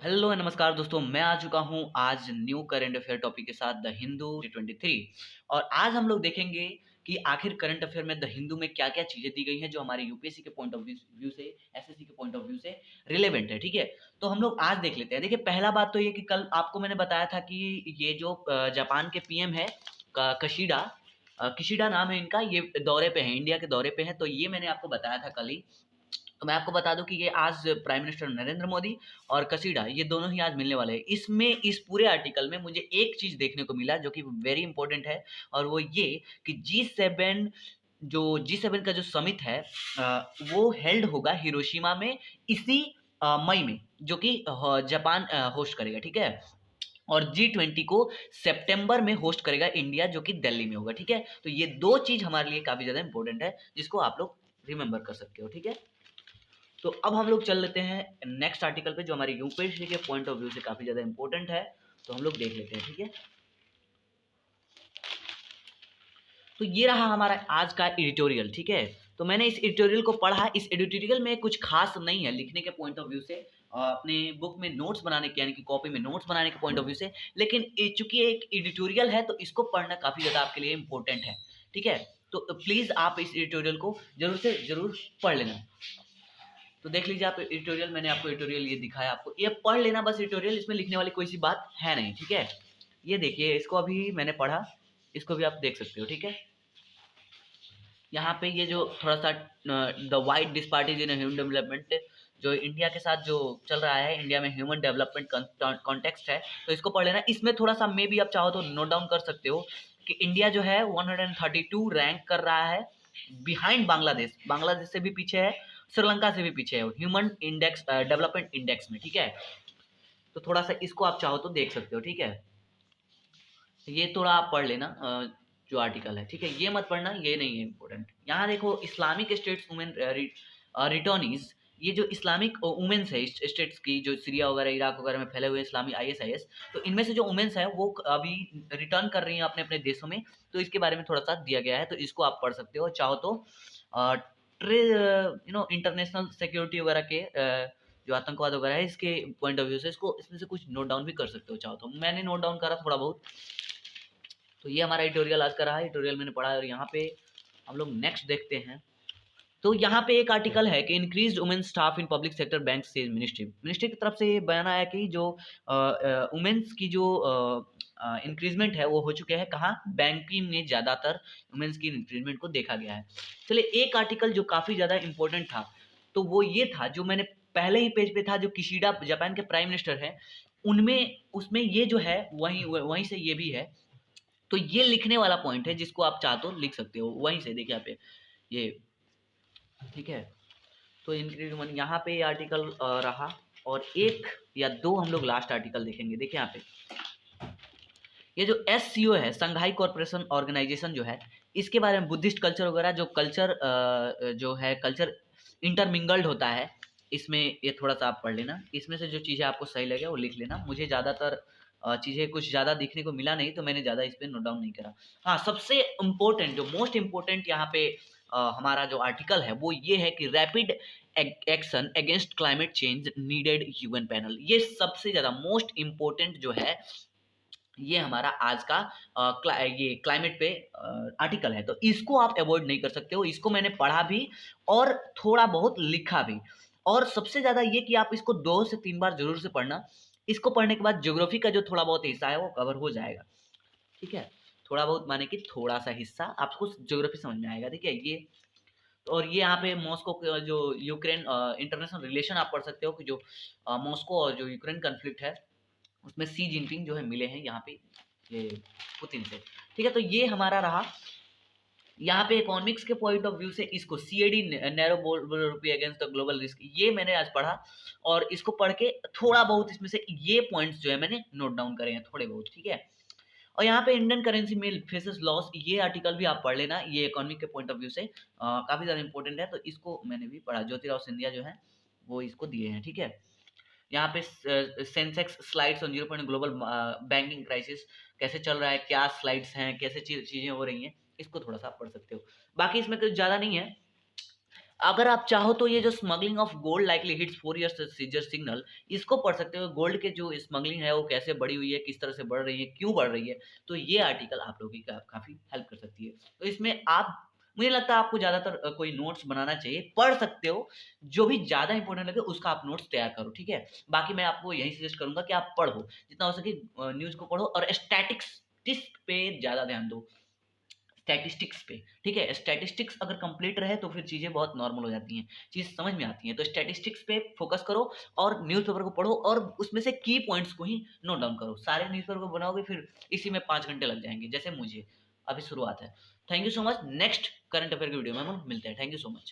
Hello नमस्कार दोस्तों, मैं आ चुका हूँ आज न्यू करंट अफेयर टॉपिक के साथ द हिंदू 2023। और आज हम लोग देखेंगे कि आखिर करंट अफेयर में द हिंदू में क्या-क्या चीज़ें दी गई हैं जो हमारे यूपीएससी के पॉइंट ऑफ व्यू से, एसएससी के पॉइंट ऑफ व्यू से रिलेवेंट है, ठीक है? तो हम लोग आज देख लेते हैं। देखिए, पहला बात तो ये कि कल आपको मैंने बताया था कि ये जो जापान के पीएम है क किशिडा नाम है इनका, ये दौरे पे हैं, इंडिया के दौरे पे हैं, तो ये मैंने आपको बताया था कल ही। तो मैं आपको बता दूं कि ये आज प्राइम मिनिस्टर नरेंद्र मोदी और कसीडा ये दोनों ही आज मिलने वाले हैं। इसमें इस पूरे आर्टिकल में मुझे एक चीज़ देखने को मिला जो कि वेरी इंपॉर्टेंट है, और वो ये कि जी7 का जो समिट है वो हेल्ड होगा हिरोशिमा में इसी मई में, जो कि जापान होस्ट करेगा, ठीक है? और जी20 को सितंबर में होस्ट करेगा इंडिया, जो कि दिल्ली में होगा, ठीक है? तो ये दो चीज़ हमारे लिए काफ़ी ज़्यादा इंपॉर्टेंट है, जिसको आप लोग रिमेंबर कर सकते हो, ठीक है? तो अब हम लोग चल लेते हैं नेक्स्ट आर्टिकल पे, जो हमारे यूपीएससी के पॉइंट ऑफ व्यू से काफ़ी ज़्यादा इंपॉर्टेंट है। तो हम लोग देख लेते हैं, ठीक है? तो ये रहा हमारा आज का एडिटोरियल, ठीक है? तो मैंने इस एडिटोरियल को पढ़ा। इस एडिटोरियल में कुछ खास नहीं है लिखने के पॉइंट ऑफ व्यू से, अपने बुक में नोट्स बनाने के, यानी कि कॉपी में नोट्स बनाने के पॉइंट ऑफ व्यू से, लेकिन चूंकि एक एडिटोरियल है तो इसको पढ़ना काफ़ी ज़्यादा आपके लिए इंपॉर्टेंट है, ठीक है? तो प्लीज़ आप इस एडिटोरियल को जरूर से जरूर पढ़ लेना। तो देख लीजिए आप एडिटोरियल, मैंने आपको एडिटोरियल ये दिखाया, आपको ये पढ़ लेना बस एडिटोरियल, इसमें लिखने वाली कोई सी बात है नहीं, ठीक है? ये देखिए, इसको अभी मैंने पढ़ा, इसको भी आप देख सकते हो, ठीक है? यहाँ पे ये जो थोड़ा सा the wide disparities in human development, जो इंडिया के साथ जो चल रहा है, इंडिया में ह्यूमन डेवलपमेंट कॉन्टेक्स्ट है, तो इसको पढ़ लेना। इसमें थोड़ा सा मे भी आप चाहो तो नोट डाउन कर सकते हो कि इंडिया जो है 132 रैंक कर रहा है बिहाइंड बांग्लादेश। बांग्लादेश से भी पीछे है, श्रीलंका से भी पीछे है ह्यूमन इंडेक्स, डेवलपमेंट इंडेक्स में, ठीक है? तो थोड़ा सा इसको आप चाहो तो देख सकते हो, ठीक है? ये थोड़ा आप पढ़ लेना जो आर्टिकल है, ठीक है? ये मत पढ़ना, ये नहीं है इम्पोर्टेंट। यहाँ देखो, इस्लामिक स्टेट्स वुमेन रिटर्नीज, ये जो इस्लामिक वुमेन्स है स्टेट्स की, जो सीरिया वगैरह, इराक वगैरह में फैले हुए इस्लामी ISIS, तो इनमें से जो वुमेन्स है वो अभी रिटर्न कर रही हैं अपने अपने देशों में, तो इसके बारे में थोड़ा सा दिया गया है, तो इसको आप पढ़ सकते हो। चाहो तो इंटरनेशनल सिक्योरिटी वगैरह के जो आतंकवाद वगैरह है, इसके पॉइंट ऑफ व्यू से इसको, इसमें से कुछ नोट डाउन भी कर सकते हो चाहो तो। मैंने नोट डाउन करा थोड़ा बहुत। तो ये हमारा एडिटोरियल आज का रहा, एडिटोरियल मैंने पढ़ा। और यहाँ पे हम लोग नेक्स्ट देखते हैं। तो यहाँ पे एक आर्टिकल है कि increased women staff in public sector bank से मिनिस्ट्री की तरफ से ये बयान आया कि जो वुमेन्स की जो इंक्रीजमेंट है वो हो चुके हैं, कहाँ? बैंकिंग में ज़्यादातर वुमेन्स की इंक्रीजमेंट को देखा गया है। चलिए, एक आर्टिकल जो काफ़ी ज़्यादा इंपॉर्टेंट था, तो वो ये था जो मैंने पहले ही पेज पे था, जो किशिडा जापान के प्राइम मिनिस्टर हैं, उनमें उसमें ये जो है वहीं वहीं से ये भी है। तो ये लिखने वाला पॉइंट है, जिसको आप चाहो तो लिख सकते हो वहीं से। देखिए यहाँ पे ये, ठीक है? तो इंक्रीजमेंट यहाँ पे आर्टिकल रहा, और एक या दो हम लोग लास्ट आर्टिकल देखेंगे। देखिए यहाँ पे ये जो SCO है, संघाई कॉर्पोरेशन ऑर्गेनाइजेशन जो है, इसके बारे में बुद्धिस्ट कल्चर वगैरह, जो कल्चर जो है कल्चर इंटरमिंगल्ड होता है इसमें, ये थोड़ा सा आप पढ़ लेना। इसमें से जो चीज़ें आपको सही लगे वो लिख लेना। मुझे ज़्यादातर चीज़ें कुछ ज़्यादा दिखने को मिला नहीं, तो मैंने ज़्यादा इस पर नोट डाउन नहीं करा। हाँ, सबसे इम्पोर्टेंट, जो मोस्ट इम्पोर्टेंट यहाँ पे हमारा जो आर्टिकल है वो ये है कि rapid action against climate change needed UN panel. ये सबसे ज़्यादा मोस्ट इम्पोर्टेंट जो है, ये हमारा आज का ये क्लाइमेट पे आर्टिकल है। तो इसको आप अवॉइड नहीं कर सकते हो। इसको मैंने पढ़ा भी और थोड़ा बहुत लिखा भी। और सबसे ज़्यादा ये कि आप इसको 2 से 3 बार ज़रूर से पढ़ना। इसको पढ़ने के बाद ज्योग्राफी का जो थोड़ा बहुत हिस्सा है वो कवर हो जाएगा, ठीक है? थोड़ा बहुत माने कि थोड़ा-सा हिस्सा आपको ज्योग्राफी समझ में आएगा, ठीक है? ये, और ये यहाँ पे मॉस्को का जो यूक्रेन इंटरनेशनल रिलेशन आप पढ़ सकते हो कि जो मॉस्को और जो यूक्रेन कॉन्फ्लिक्ट है, उसमें सी जिनपिंग जो है मिले हैं यहाँ पे ये पुतिन से, ठीक है? तो ये हमारा रहा। यहाँ पे इकोनॉमिक्स के पॉइंट ऑफ व्यू से इसको CAD narrow rupee against the global risk, ये मैंने आज पढ़ा, और इसको पढ़ के थोड़ा बहुत इसमें से ये पॉइंट्स जो है मैंने नोट डाउन करे हैं थोड़े बहुत, ठीक है? और यहाँ पे इंडियन करेंसी में फेसेस लॉस, ये आर्टिकल भी आप पढ़ लेना। ये इकोनॉमिक के पॉइंट ऑफ व्यू से काफ़ी ज़्यादा इंपॉर्टेंट है, तो इसको मैंने भी पढ़ा। ज्योतिराव सिंधिया जो है वो इसको दिए हैं, ठीक है? यहाँ पे Sensex slides on 0 point global banking crisis कैसे चल रहा है, क्या स्लाइड्स हैं, कैसे चीज़ें हो रही हैं, इसको थोड़ा सा आप पढ़ सकते हो। बाकी इसमें कुछ ज़्यादा नहीं है। अगर आप चाहो तो ये जो smuggling of gold likely hits 4 years seizure signal, इसको पढ़ सकते हो। गोल्ड के जो स्मगलिंग है वो कैसे बढ़ी हुई है, किस तरह से बढ़ रही है, क्यों बढ़ रही है। तो ये आर्टिकल आप लोगों की काफ़ी हेल्प कर सकती है। तो इसमें आप, मुझे लगता है आपको ज़्यादातर कोई नोट्स बनाना चाहिए, पढ़ सकते हो, जो भी ज़्यादा इंपॉर्टेंट लगे उसका आप नोट्स तैयार करो, ठीक है? बाकी मैं आपको यही सजेस्ट करूँगा कि आप पढ़ो, जितना हो सके न्यूज़ को पढ़ो और स्टैटिस्टिक्स पे ज़्यादा ध्यान दो। स्टैटिस्टिक्स पे, ठीक है? स्टैटिस्टिक्स अगर कंप्लीट रहे तो फिर चीज़ें बहुत नॉर्मल हो जाती हैं, चीज़ समझ में आती हैं। तो स्टैटिस्टिक्स पे फोकस करो और न्यूज़पेपर को पढ़ो और उसमें से की पॉइंट्स को ही नोट डाउन करो। सारे न्यूज़पेपर को बनाओगे फिर इसी में 5 घंटे लग जाएँगे, जैसे मुझे, अभी शुरुआत है। Thank you so much. Next current affair की वीडियो में हम मिलते हैं। Thank you so much.